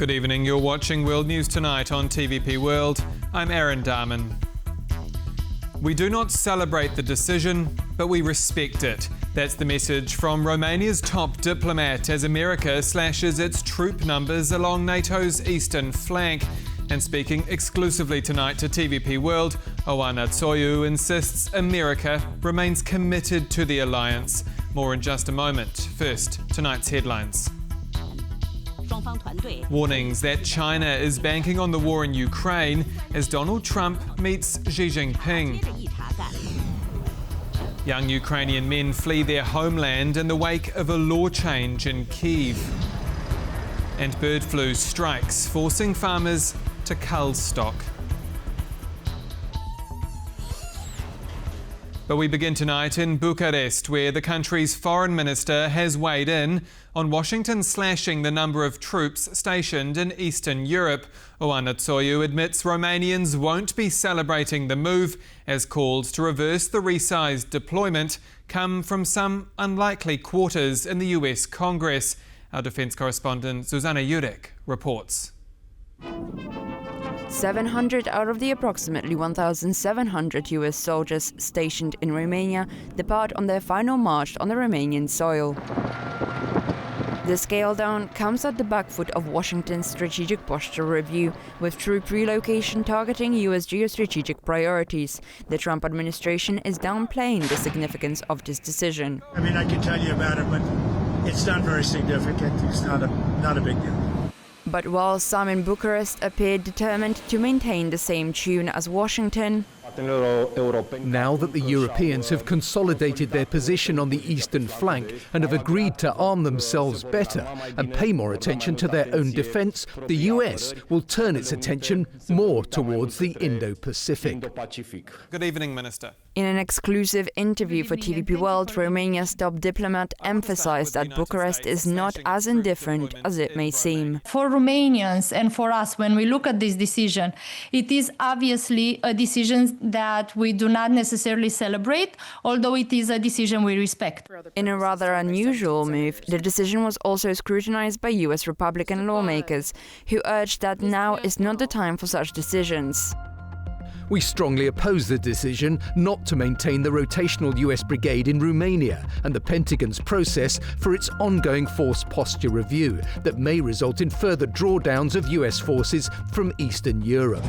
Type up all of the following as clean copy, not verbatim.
Good evening, you're watching World News Tonight on TVP World. I'm Aaron Darman. We do not celebrate the decision, but we respect it. That's the message from Romania's top diplomat as America slashes its troop numbers along NATO's eastern flank. And speaking exclusively tonight to TVP World, Oana Toiu insists America remains committed to the alliance. More in just a moment. First, tonight's headlines. Warnings that China is banking on the war in Ukraine as Donald Trump meets Xi Jinping. Young Ukrainian men flee their homeland in the wake of a law change in Kyiv. And bird flu strikes, forcing farmers to cull stock. But we begin tonight in Bucharest, where the country's foreign minister has weighed in on Washington slashing the number of troops stationed in Eastern Europe. Oana Toiu admits Romanians won't be celebrating the move, as calls to reverse the resized deployment come from some unlikely quarters in the US Congress. Our defence correspondent Zuzana Jurek reports. 700 out of the approximately 1,700 US soldiers stationed in Romania depart on their final march on the Romanian soil. The scale down comes at the back foot of Washington's strategic posture review, with troop relocation targeting US geostrategic priorities. The Trump administration is downplaying the significance of this decision. I mean, I can tell you about it, but it's not very significant. It's not a big deal. But while some in Bucharest appeared determined to maintain the same tune as Washington, now that the Europeans have consolidated their position on the eastern flank and have agreed to arm themselves better and pay more attention to their own defence, the US will turn its attention more towards the Indo-Pacific. Good evening, Minister. In an exclusive interview for TVP World, Romania's top diplomat emphasized that Bucharest is not as indifferent as it may seem. For Romanians and for us, when we look at this decision, it is obviously a decision that we do not necessarily celebrate, although it is a decision we respect. In a rather unusual move, the decision was also scrutinized by US Republican lawmakers, who urged that now is not the time for such decisions. We strongly oppose the decision not to maintain the rotational US brigade in Romania and the Pentagon's process for its ongoing force posture review that may result in further drawdowns of US forces from Eastern Europe.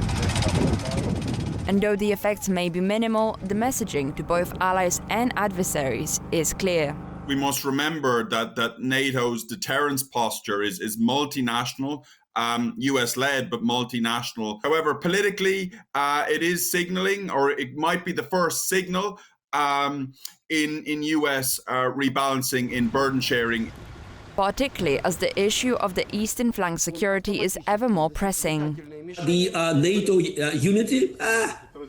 And though the effects may be minimal, the messaging to both allies and adversaries is clear. We must remember that NATO's deterrence posture is multinational, US-led, but multinational. However, politically, it is signaling, or it might be the first signal in US rebalancing in burden sharing. Particularly as the issue of the eastern flank security is ever more pressing. The NATO unity,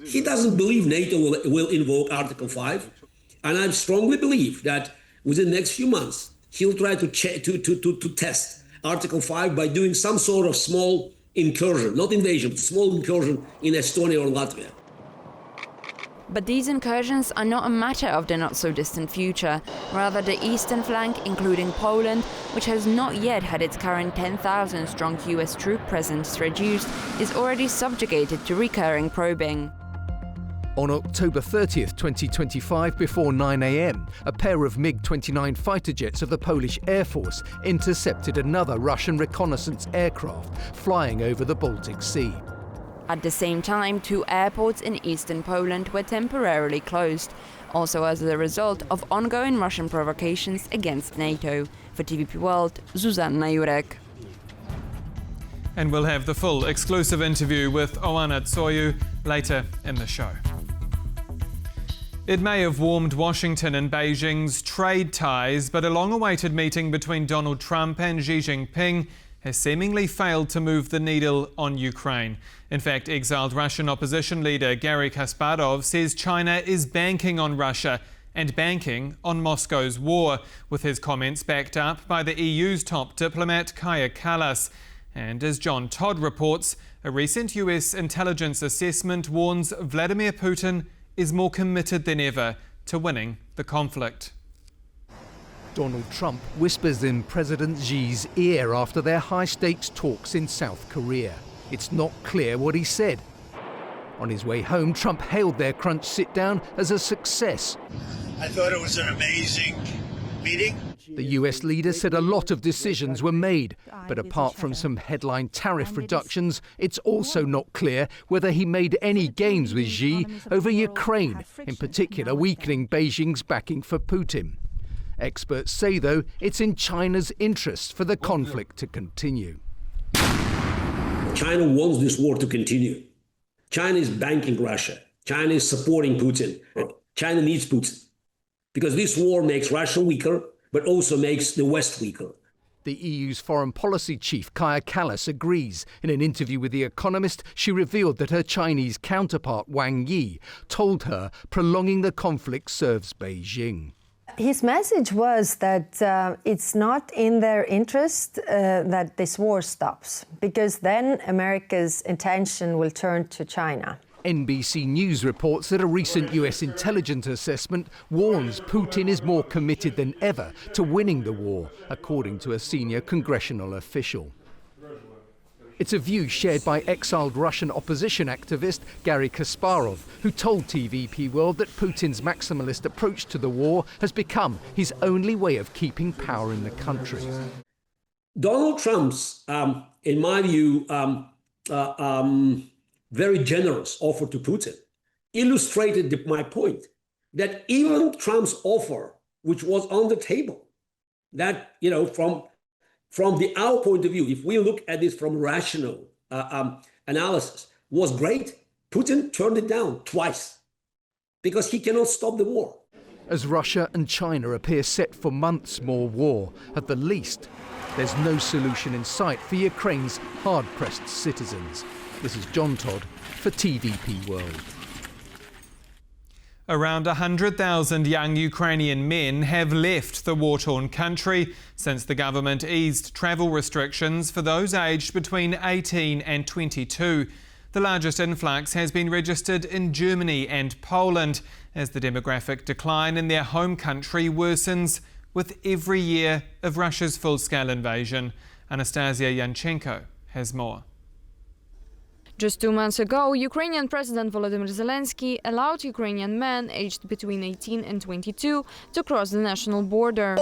he doesn't believe NATO will invoke Article 5. And I strongly believe that within the next few months, he'll try to test Article 5 by doing some sort of small incursion, not invasion, but small incursion in Estonia or Latvia. But these incursions are not a matter of the not-so-distant future. Rather, the eastern flank, including Poland, which has not yet had its current 10,000-strong US troop presence reduced, is already subjugated to recurring probing. On October 30th, 2025, before 9 a.m., a pair of MiG-29 fighter jets of the Polish Air Force intercepted another Russian reconnaissance aircraft flying over the Baltic Sea. At the same time, 2 airports in eastern Poland were temporarily closed, also as a result of ongoing Russian provocations against NATO. For TVP World, Zuzana Jurek. And we'll have the full exclusive interview with Oana Toiu later in the show. It may have warmed Washington and Beijing's trade ties, but a long-awaited meeting between Donald Trump and Xi Jinping has seemingly failed to move the needle on Ukraine. In fact, exiled Russian opposition leader Garry Kasparov says China is banking on Russia and banking on Moscow's war, with his comments backed up by the EU's top diplomat Kaja Kallas. And as John Todd reports, a recent US intelligence assessment warns Vladimir Putin is more committed than ever to winning the conflict. Donald Trump whispers in President Xi's ear after their high-stakes talks in South Korea. It's not clear what he said. On his way home, Trump hailed their crunch sit-down as a success. I thought it was an amazing meeting. The US leader said a lot of decisions were made, but apart from some headline tariff reductions, it's also not clear whether he made any gains with Xi over Ukraine, in particular weakening Beijing's backing for Putin. Experts say, though, it's in China's interest for the conflict to continue. China wants this war to continue. China is banking Russia. China is supporting Putin. China needs Putin because this war makes Russia weaker, but also makes the West weaker. The EU's foreign policy chief, Kaja Kallas, agrees. In an interview with The Economist, she revealed that her Chinese counterpart, Wang Yi, told her prolonging the conflict serves Beijing. His message was that it's not in their interest that this war stops, because then America's attention will turn to China. NBC News reports that a recent US intelligence assessment warns Putin is more committed than ever to winning the war, according to a senior congressional official. It's a view shared by exiled Russian opposition activist Garry Kasparov, who told TVP World that Putin's maximalist approach to the war has become his only way of keeping power in the country. Donald Trump's, in my view, very generous offer to Putin illustrated my point that even Trump's offer, which was on the table, that, you know, from our point of view, if we look at this from rational analysis, was great. Putin turned it down twice because he cannot stop the war. As Russia and China appear set for months more war, at the least, there's no solution in sight for Ukraine's hard-pressed citizens. This is John Todd for TVP World. Around 100,000 young Ukrainian men have left the war-torn country since the government eased travel restrictions for those aged between 18 and 22. The largest influx has been registered in Germany and Poland as the demographic decline in their home country worsens with every year of Russia's full-scale invasion. Anastasia Yanchenko has more. Just 2 months ago, Ukrainian President Volodymyr Zelensky allowed Ukrainian men aged between 18 and 22 to cross the national border.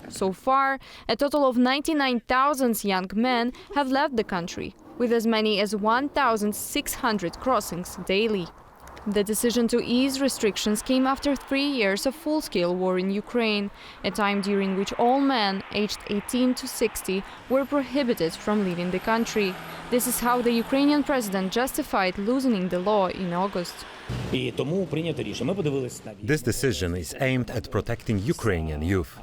So far, a total of 99,000 young men have left the country, with as many as 1,600 crossings daily. The decision to ease restrictions came after 3 years of full-scale war in Ukraine, a time during which all men aged 18 to 60 were prohibited from leaving the country. This is how the Ukrainian president justified loosening the law in August. This decision is aimed at protecting Ukrainian youth.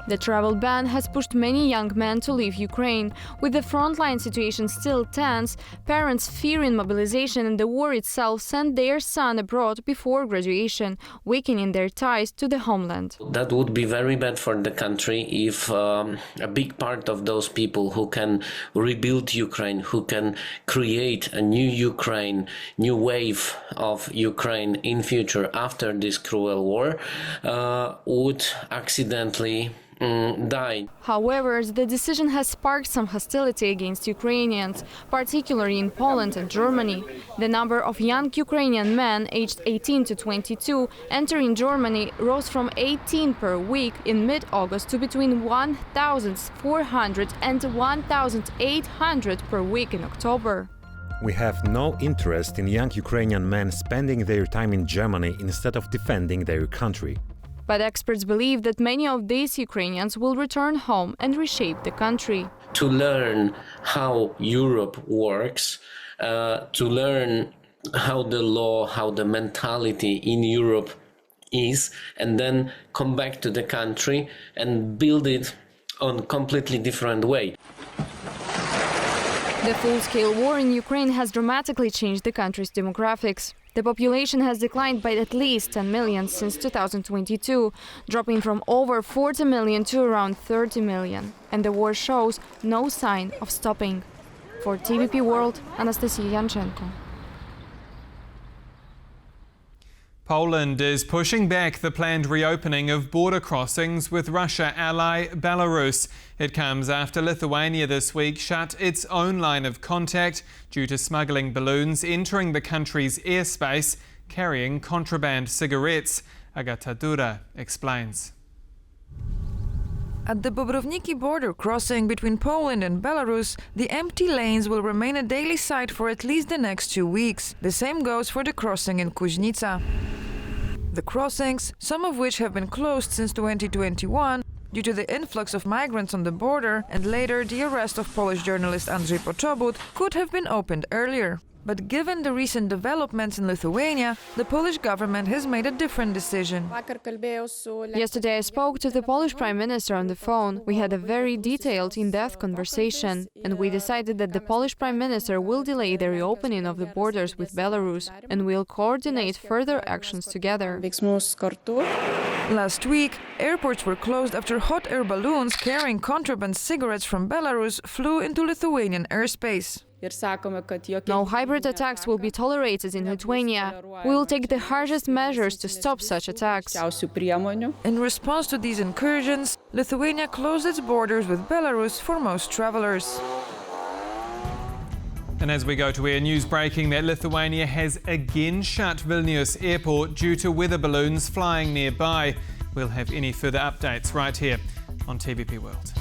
The travel ban has pushed many young men to leave Ukraine. With the frontline situation still tense, parents fearing mobilization and the war itself sent their son abroad before graduation, weakening their ties to the homeland. That would be very bad for the country if a big part of those people who can rebuild Ukraine, who can create a new Ukraine, new wave of Ukraine in future after this cruel war, would accidentally die. However, the decision has sparked some hostility against Ukrainians, particularly in Poland and Germany. The number of young Ukrainian men aged 18 to 22 entering Germany rose from 18 per week in mid-August to between 1,400 and 1,800 per week in October. We have no interest in young Ukrainian men spending their time in Germany instead of defending their country. But experts believe that many of these Ukrainians will return home and reshape the country. To learn how Europe works, to learn how the law, how the mentality in Europe is, and then come back to the country and build it on a completely different way. The full-scale war in Ukraine has dramatically changed the country's demographics. The population has declined by at least 10 million since 2022, dropping from over 40 million to around 30 million. And the war shows no sign of stopping. For TVP World, Anastasia Yanchenko. Poland is pushing back the planned reopening of border crossings with Russia ally Belarus. It comes after Lithuania this week shut its own line of contact due to smuggling balloons entering the country's airspace carrying contraband cigarettes. Agata Dura explains. At the Bobrovniki border crossing between Poland and Belarus, the empty lanes will remain a daily sight for at least the next 2 weeks. The same goes for the crossing in Kuźnica. The crossings, some of which have been closed since 2021 due to the influx of migrants on the border and later the arrest of Polish journalist Andrzej Poczobut, could have been opened earlier. But given the recent developments in Lithuania, the Polish government has made a different decision. Yesterday I spoke to the Polish Prime Minister on the phone. We had a very detailed, in-depth conversation, and we decided that the Polish Prime Minister will delay the reopening of the borders with Belarus, and will coordinate further actions together. Last week, airports were closed after hot air balloons carrying contraband cigarettes from Belarus flew into Lithuanian airspace. No hybrid attacks will be tolerated in Lithuania. We will take the harshest measures to stop such attacks. In response to these incursions, Lithuania closed its borders with Belarus for most travelers. And as we go to air, news breaking that Lithuania has again shut Vilnius airport due to weather balloons flying nearby. We'll have any further updates right here on TVP World.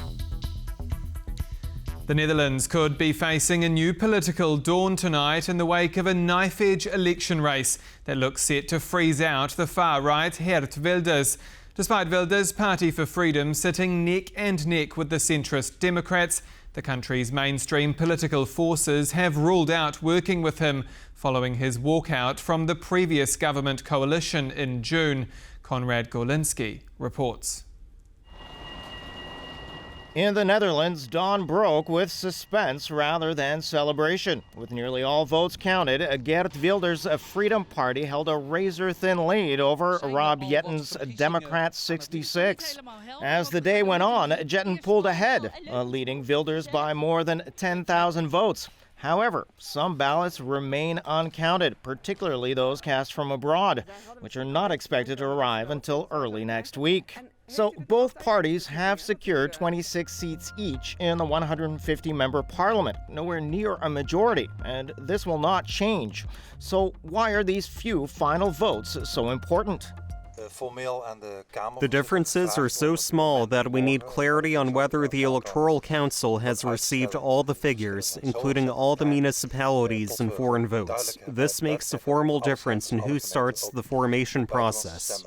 The Netherlands could be facing a new political dawn tonight in the wake of a knife-edge election race that looks set to freeze out the far-right Geert Wilders. Despite Wilders' Party for Freedom sitting neck and neck with the centrist Democrats, the country's mainstream political forces have ruled out working with him following his walkout from the previous government coalition in June. Konrad Gorlinski reports. In the Netherlands, dawn broke with suspense rather than celebration. With nearly all votes counted, Geert Wilders' Freedom Party held a razor-thin lead over Rob Jetten's Democrat 66. As the day went on, Jetten pulled ahead, leading Wilders by more than 10,000 votes. However, some ballots remain uncounted, particularly those cast from abroad, which are not expected to arrive until early next week. So both parties have secured 26 seats each in the 150-member parliament, nowhere near a majority, and this will not change. So why are these few final votes so important? The differences are so small that we need clarity on whether the Electoral Council has received all the figures, including all the municipalities and foreign votes. This makes a formal difference in who starts the formation process.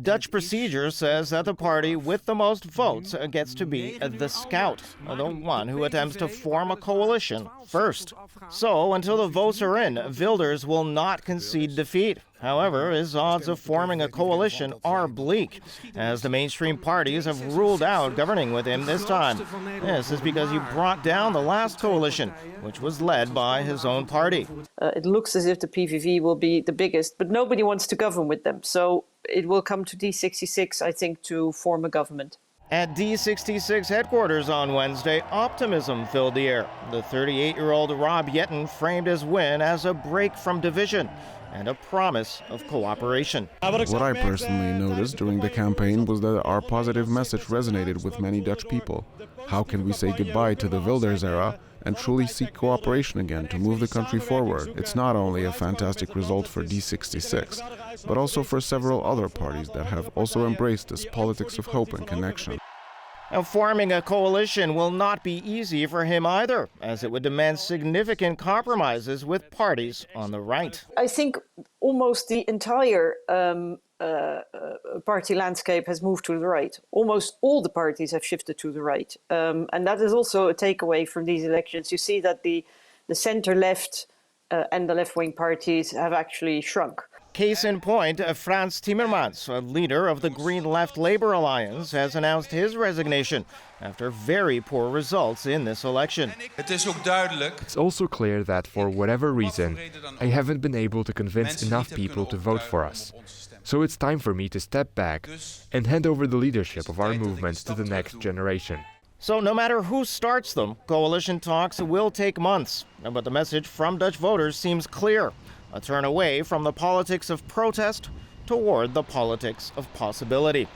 Dutch procedure says that the party with the most votes gets to be the scout, the one who attempts to form a coalition first. So, until the votes are in, Wilders will not concede defeat. However, his odds of forming a coalition are bleak, as the mainstream parties have ruled out governing with him this time. This is because he brought down the last coalition, which was led by his own party. It looks as if the PVV will be the biggest, but nobody wants to govern with them. So it will come to D66, I think, to form a government. At D66 headquarters on Wednesday, optimism filled the air. The 38-year-old Rob Jetten framed his win as a break from division and a promise of cooperation. What I personally noticed during the campaign was that our positive message resonated with many Dutch people. How can we say goodbye to the Wilders era and truly seek cooperation again to move the country forward? It's not only a fantastic result for D66, but also for several other parties that have also embraced this politics of hope and connection. Now, forming a coalition will not be easy for him either, as it would demand significant compromises with parties on the right. I think almost the entire party landscape has moved to the right. Almost all the parties have shifted to the right. And that is also a takeaway from these elections. You see that the center-left and the left-wing parties have actually shrunk. Case in point, Frans Timmermans, a leader of the Green Left Labour Alliance, has announced his resignation after very poor results in this election. It's also clear that for whatever reason, I haven't been able to convince enough people to vote for us. So it's time for me to step back and hand over the leadership of our movements to the next generation. So no matter who starts them, coalition talks will take months. But the message from Dutch voters seems clear. a turn away from the politics of protest toward the politics of possibility.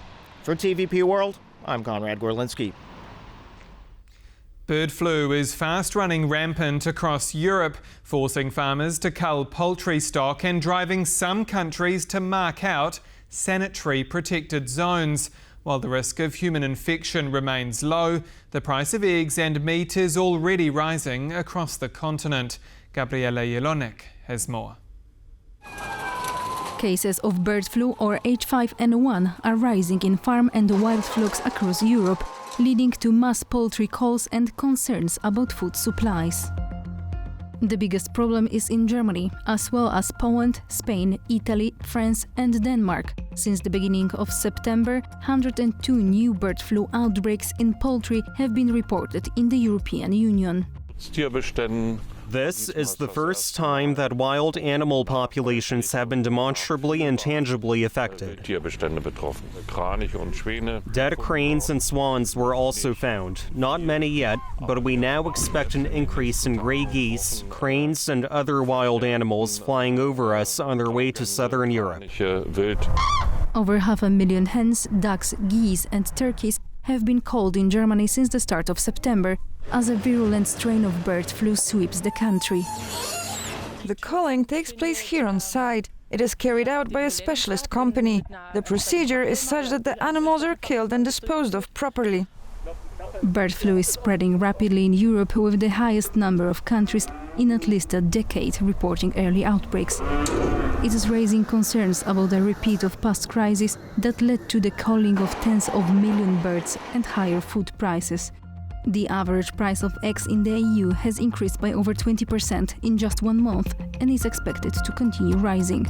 For TVP World, I'm Conrad Gorlinski. Bird flu is fast running rampant across Europe, forcing farmers to cull poultry stock and driving some countries to mark out sanitary protected zones. While the risk of human infection remains low, the price of eggs and meat is already rising across the continent. Gabriela Jelonek has more. Cases of bird flu or H5N1 are rising in farm and wild flocks across Europe, leading to mass poultry culls and concerns about food supplies. The biggest problem is in Germany, as well as Poland, Spain, Italy, France and Denmark. Since the beginning of September, 102 new bird flu outbreaks in poultry have been reported in the European Union. This is the first time that wild animal populations have been demonstrably and tangibly affected. Dead cranes and swans were also found. Not many yet, but we now expect an increase in gray geese, cranes and other wild animals flying over us on their way to southern Europe. Over 500,000 hens, ducks, geese and turkeys have been culled in Germany since the start of September, as a virulent strain of bird flu sweeps the country. The culling takes place here on site. It is carried out by a specialist company. The procedure is such that the animals are killed and disposed of properly. Bird flu is spreading rapidly in Europe, with the highest number of countries in at least a decade reporting early outbreaks. It is raising concerns about a repeat of past crises that led to the culling of tens of millions birds and higher food prices. The average price of eggs in the EU has increased by over 20% in just 1 month and is expected to continue rising.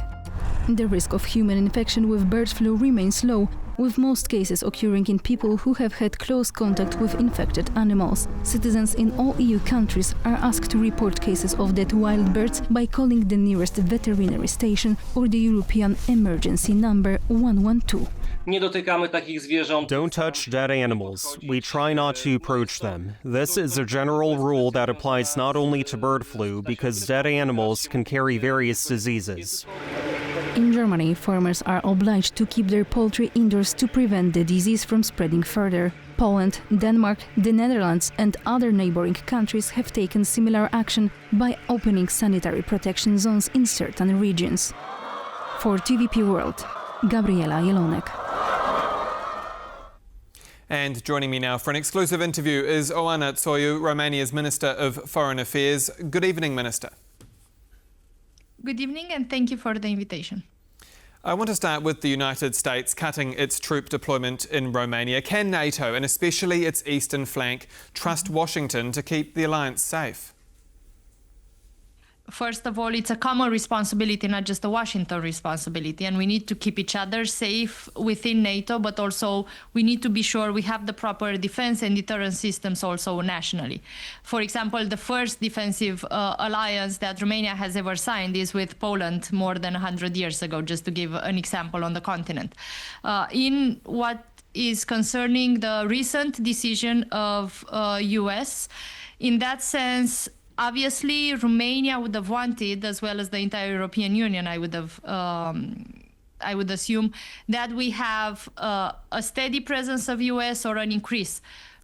The risk of human infection with bird flu remains low, with most cases occurring in people who have had close contact with infected animals. Citizens in all EU countries are asked to report cases of dead wild birds by calling the nearest veterinary station or the European emergency number 112. Don't touch dead animals. We try not to approach them. This is a general rule that applies not only to bird flu, because dead animals can carry various diseases. In Germany, farmers are obliged to keep their poultry indoors to prevent the disease from spreading further. Poland, Denmark, the Netherlands and other neighboring countries have taken similar action by opening sanitary protection zones in certain regions. For TVP World, Gabriela Jelonek. And joining me now for an exclusive interview is Oana Toiu, Romania's Minister of Foreign Affairs. Good evening, Minister. Good evening and thank you for the invitation. I want to start with the United States cutting its troop deployment in Romania. Can NATO, and especially its eastern flank, trust Washington to keep the alliance safe? First of all, it's a common responsibility, not just a Washington responsibility, and we need to keep each other safe within NATO, but also we need to be sure we have the proper defense and deterrence systems also nationally. For example, the first defensive alliance that Romania has ever signed is with Poland more than 100 years ago, just to give an example on the continent. In what is concerning the recent decision of US, in that sense, obviously, Romania would have wanted, as well as the entire European Union, I would assume, that we have a steady presence of US or an increase.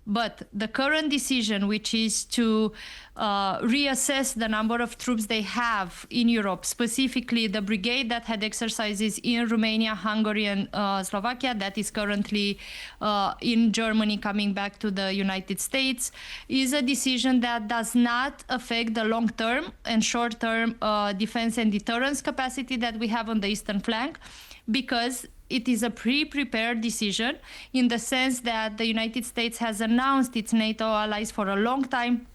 But the current decision, which is to reassess the number of troops they have in Europe, specifically the brigade that had exercises in Romania, Hungary and Slovakia, that is currently in Germany coming back to the United States, is a decision that does not affect the long-term and short-term defense and deterrence capacity that we have on the eastern flank, because it is a pre-prepared decision in the sense that the United States has announced its NATO allies for a long time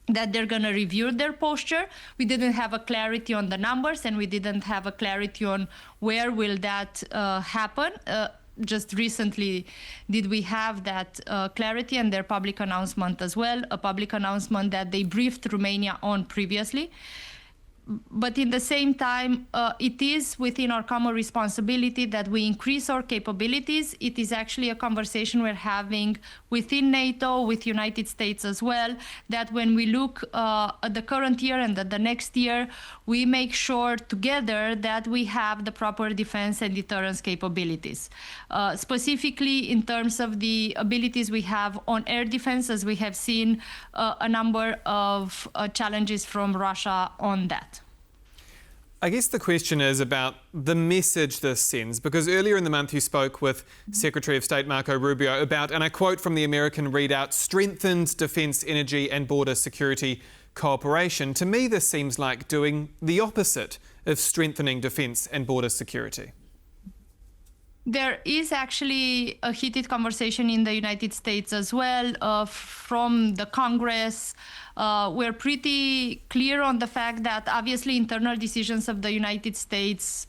that they're going to review their posture. We didn't have a clarity on the numbers and we didn't have a clarity on where will that happen. Just recently did we have that clarity and their public announcement as well, a public announcement that they briefed Romania on previously. But in the same time, it is within our common responsibility that we increase our capabilities. It is actually a conversation we're having within NATO, with United States as well, that when we look at the current year and at the next year, we make sure together that we have the proper defense and deterrence capabilities. Specifically in terms of the abilities we have on air defense, as we have seen a number of challenges from Russia on that. I guess the question is about the message this sends, because earlier in the month you spoke with Secretary of State Marco Rubio about, and I quote from the American readout, strengthened defence, energy and border security cooperation. To me, this seems like doing the opposite of strengthening defence and border security. There is actually a heated conversation in the United States as well from the Congress. We're pretty clear on the fact that obviously internal decisions of the United States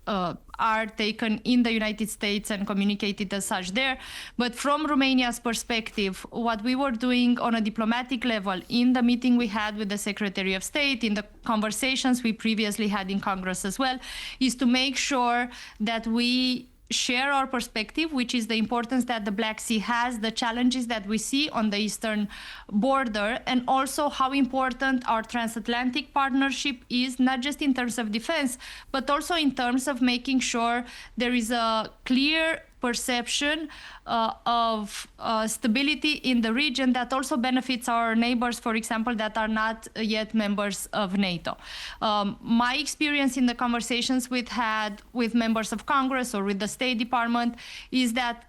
are taken in the United States and communicated as such there. But from Romania's perspective, what we were doing on a diplomatic level in the meeting we had with the Secretary of State, in the conversations we previously had in Congress as well, is to make sure that we share our perspective, which is the importance that the Black Sea has, the challenges that we see on the eastern border, and also how important our transatlantic partnership is, not just in terms of defense, but also in terms of making sure there is a clear perception of stability in the region that also benefits our neighbors, for example, that are not yet members of NATO. My experience in the conversations we've had with members of Congress or with the State Department is that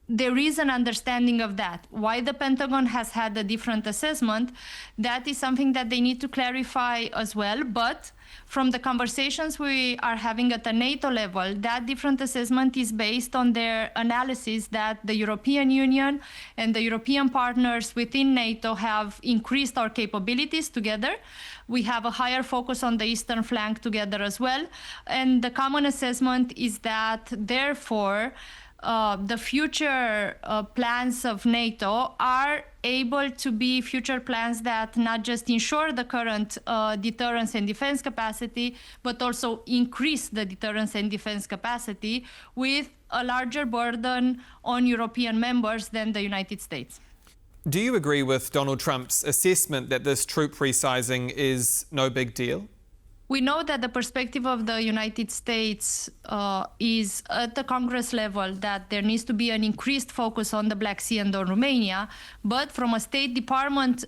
there is an understanding of that. Why the Pentagon has had a different assessment, that is something that they need to clarify as well. But from the conversations we are having at the NATO level, that different assessment is based on their analysis that the European Union and the European partners within NATO have increased our capabilities together. We have a higher focus on the eastern flank together as well. And the common assessment is that, therefore, the future plans of NATO are able to be future plans that not just ensure the current deterrence and defense capacity, but also increase the deterrence and defense capacity with a larger burden on European members than the United States. Do you agree with Donald Trump's assessment that this troop resizing is no big deal? We know that the perspective of the United States is at the Congress level that there needs to be an increased focus on the Black Sea and on Romania, but from a State Department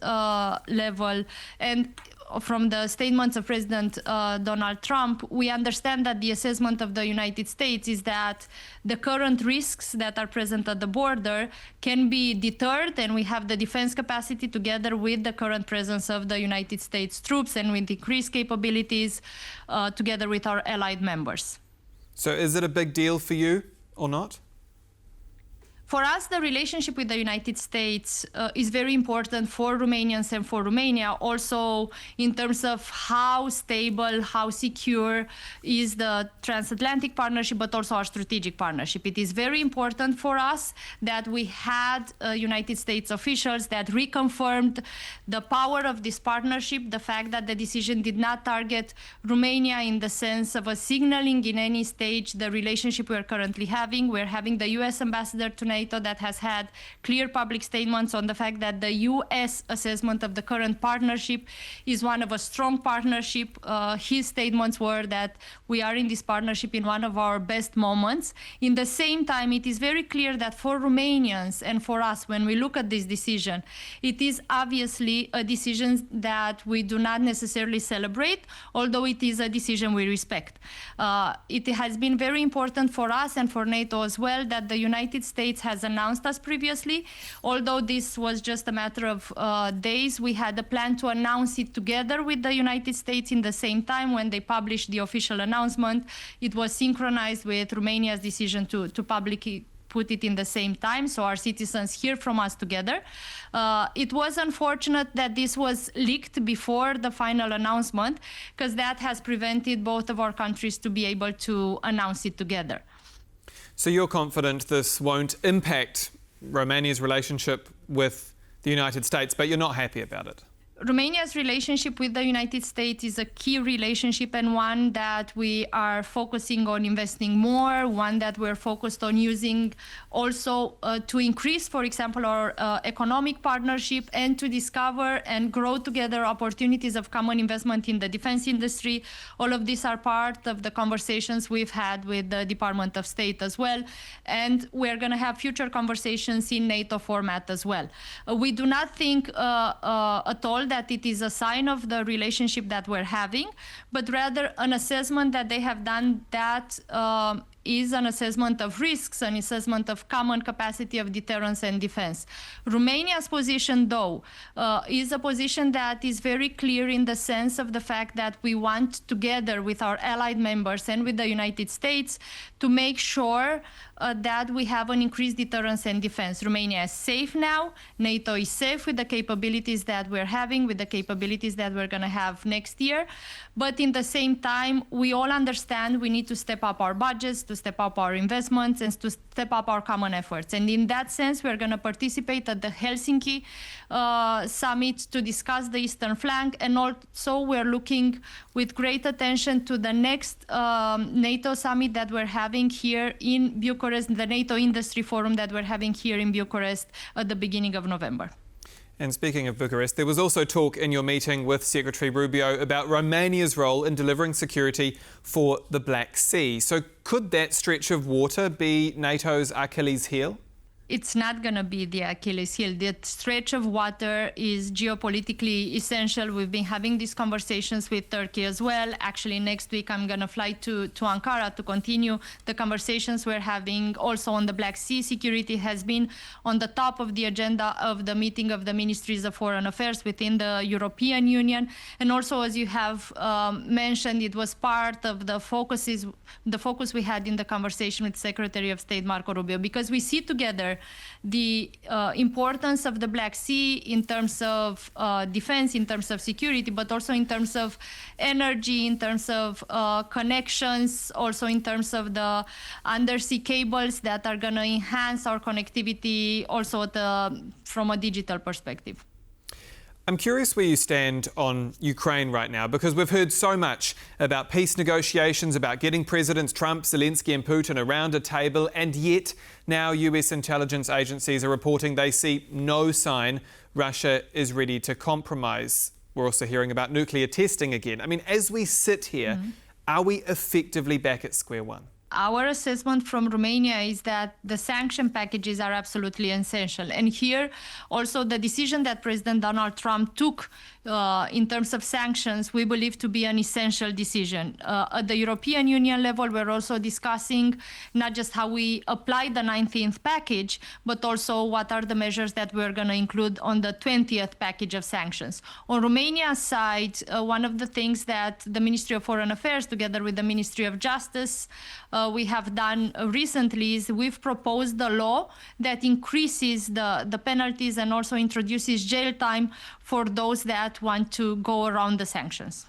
level and from the statements of President Donald Trump, we understand that the assessment of the United States is that the current risks that are present at the border can be deterred, and we have the defense capacity together with the current presence of the United States troops and with increased capabilities together with our allied members. So is it a big deal for you or not? For us, the relationship with the United States is very important for Romanians and for Romania, also in terms of how stable, how secure is the transatlantic partnership, but also our strategic partnership. It is very important for us that we had United States officials that reconfirmed the power of this partnership, the fact that the decision did not target Romania in the sense of a signaling in any stage the relationship we're currently having. We're having the U.S. ambassador to NATO that has had clear public statements on the fact that the U.S. assessment of the current partnership is one of a strong partnership. His statements were that we are in this partnership in one of our best moments. In the same time, it is very clear that for Romanians and for us, when we look at this decision, it is obviously a decision that we do not necessarily celebrate, although it is a decision we respect. It has been very important for us and for NATO as well that the United States has announced us previously. Although this was just a matter of days, we had a plan to announce it together with the United States in the same time when they published the official announcement. It was synchronized with Romania's decision to publicly put it in the same time, so our citizens hear from us together. It was unfortunate that this was leaked before the final announcement, because that has prevented both of our countries to be able to announce it together. So you're confident this won't impact Romania's relationship with the United States, but you're not happy about it? Romania's relationship with the United States is a key relationship and one that we are focusing on investing more, one that we're focused on using also to increase, for example, our economic partnership and to discover and grow together opportunities of common investment in the defense industry. All of these are part of the conversations we've had with the Department of State as well. And we're going to have future conversations in NATO format as well. We do not think at all that it is a sign of the relationship that we're having, but rather an assessment that they have done that is an assessment of risks, an assessment of common capacity of deterrence and defense. Romania's position, though, is a position that is very clear in the sense of the fact that we want, together with our allied members and with the United States, to make sure that we have an increased deterrence and defense. Romania is safe now. NATO is safe with the capabilities that we're having, with the capabilities that we're going to have next year. But in the same time, we all understand we need to step up our budgets, to step up our investments, and to step up our common efforts. And in that sense, we're going to participate at the Helsinki summit to discuss the eastern flank. And also, we're looking with great attention to the next NATO summit that we're having here in Bucharest, the NATO Industry Forum that we're having here in Bucharest at the beginning of November. And speaking of Bucharest, there was also talk in your meeting with Secretary Rubio about Romania's role in delivering security for the Black Sea. So could that stretch of water be NATO's Achilles heel? It's not going to be the Achilles heel. That stretch of water is geopolitically essential. We've been having these conversations with Turkey as well. Actually, next week I'm going to fly to Ankara to continue the conversations we're having. Also on the Black Sea, security has been on the top of the agenda of the meeting of the Ministries of Foreign Affairs within the European Union. And also, as you have mentioned, it was part of the focus we had in the conversation with Secretary of State Marco Rubio, because we see together the importance of the Black Sea in terms of defense, in terms of security, but also in terms of energy, in terms of connections, also in terms of the undersea cables that are going to enhance our connectivity also from a digital perspective. I'm curious where you stand on Ukraine right now, because we've heard so much about peace negotiations, about getting Presidents Trump, Zelensky and Putin around a table, and yet now US intelligence agencies are reporting they see no sign Russia is ready to compromise. We're also hearing about nuclear testing again. I mean, as we sit here, are we effectively back at square one? Our assessment from Romania is that the sanction packages are absolutely essential. And here, also the decision that President Donald Trump took in terms of sanctions, we believe to be an essential decision. At the European Union level, we're also discussing not just how we apply the 19th package, but also what are the measures that we're going to include on the 20th package of sanctions. On Romania's side, one of the things that the Ministry of Foreign Affairs, together with the Ministry of Justice, we have done recently is we've proposed a law that increases the penalties and also introduces jail time for those that want to go around the sanctions.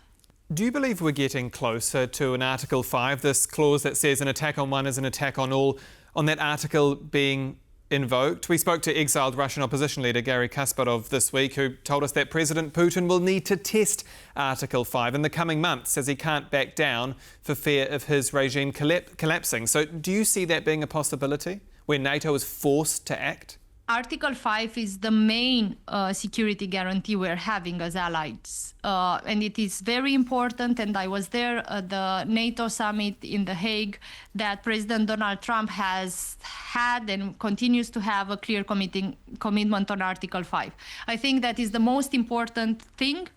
Do you believe we're getting closer to an Article 5, this clause that says an attack on one is an attack on all, on that article being invoked? We spoke to exiled Russian opposition leader Garry Kasparov this week, who told us that President Putin will need to test Article 5 in the coming months, as he can't back down for fear of his regime collapsing. So do you see that being a possibility, where NATO is forced to act? Article 5 is the main security guarantee we're having as allies. And it is very important, and I was there at the NATO summit in The Hague, that President Donald Trump has had and continues to have a clear commitment on Article 5. I think that is the most important thing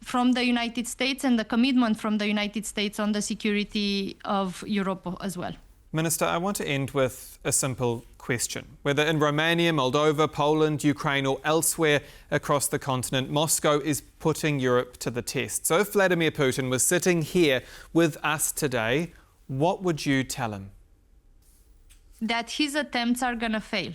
from the United States, and the commitment from the United States on the security of Europe as well. Minister, I want to end with a simple question. Whether in Romania, Moldova, Poland, Ukraine or elsewhere across the continent, Moscow is putting Europe to the test. So if Vladimir Putin was sitting here with us today, what would you tell him? That his attempts are going to fail,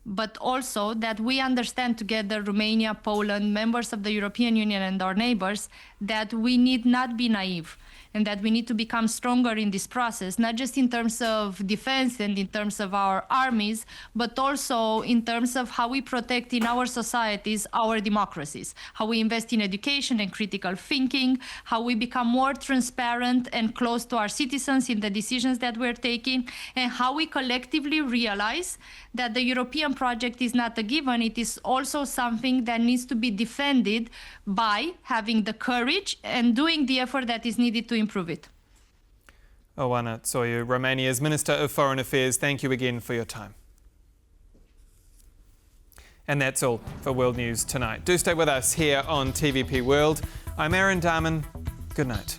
but also that we understand together, Romania, Poland, members of the European Union and our neighbours, that we need not be naive. and that we need to become stronger in this process, not just in terms of defense and in terms of our armies, but also in terms of how we protect in our societies our democracies, how we invest in education and critical thinking, how we become more transparent and close to our citizens in the decisions that we're taking, and how we collectively realize that the European project is not a given. It is also something that needs to be defended by having the courage and doing the effort that is needed to improve it. Oana Toiu, Romania's Minister of Foreign Affairs, thank you again for your time. And that's all for World News Tonight. Do stay with us here on TVP World. I'm Aaron Darman. Good night.